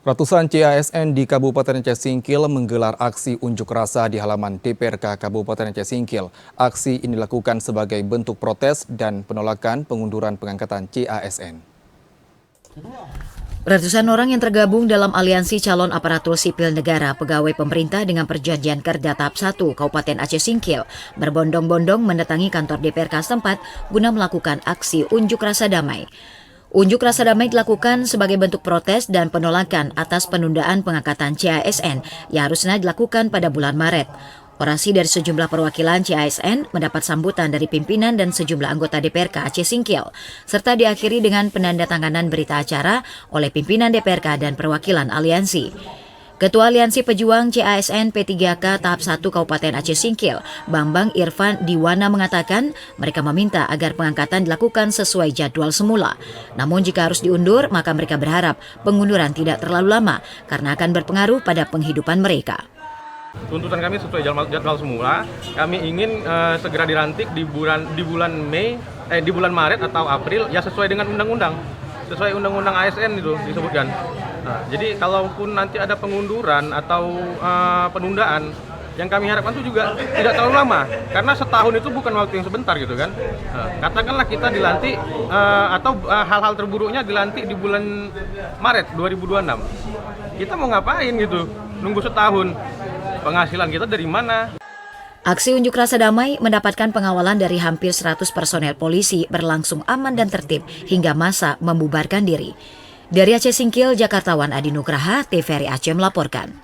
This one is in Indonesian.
Ratusan CASN di Kabupaten Aceh Singkil menggelar aksi unjuk rasa di halaman DPRK Kabupaten Aceh Singkil. Aksi ini dilakukan sebagai bentuk protes dan penolakan pengunduran pengangkatan CASN. Ratusan orang yang tergabung dalam aliansi calon aparatur sipil negara pegawai pemerintah dengan perjanjian kerja tahap 1 Kabupaten Aceh Singkil berbondong-bondong mendatangi kantor DPRK setempat guna melakukan aksi unjuk rasa damai. Unjuk rasa damai dilakukan sebagai bentuk protes dan penolakan atas penundaan pengangkatan CASN yang harusnya dilakukan pada bulan Maret. Orasi dari sejumlah perwakilan CASN mendapat sambutan dari pimpinan dan sejumlah anggota DPRK Aceh Singkil, serta diakhiri dengan penandatanganan berita acara oleh pimpinan DPRK dan perwakilan aliansi. Ketua Aliansi Pejuang CASN P3K tahap 1 Kabupaten Aceh Singkil, Bambang Irfan Diwana mengatakan mereka meminta agar pengangkatan dilakukan sesuai jadwal semula. Namun jika harus diundur, maka mereka berharap pengunduran tidak terlalu lama karena akan berpengaruh pada penghidupan mereka. Tuntutan kami sesuai jadwal semula. Kami ingin segera dilantik di bulan Maret atau April, ya sesuai dengan undang-undang. Sesuai undang-undang ASN itu disebutkan. Nah, jadi kalaupun nanti ada pengunduran atau penundaan, yang kami harapkan itu juga tidak terlalu lama, karena setahun itu bukan waktu yang sebentar gitu kan. Katakanlah kita dilantik atau hal-hal terburuknya dilantik di bulan Maret 2026. Kita mau ngapain gitu? Nunggu setahun. Penghasilan kita dari mana? Aksi unjuk rasa damai mendapatkan pengawalan dari hampir 100 personel polisi berlangsung aman dan tertib hingga massa membubarkan diri. Dari Aceh Singkil, Jakartawan Adi Nugraha, TVRI Aceh melaporkan.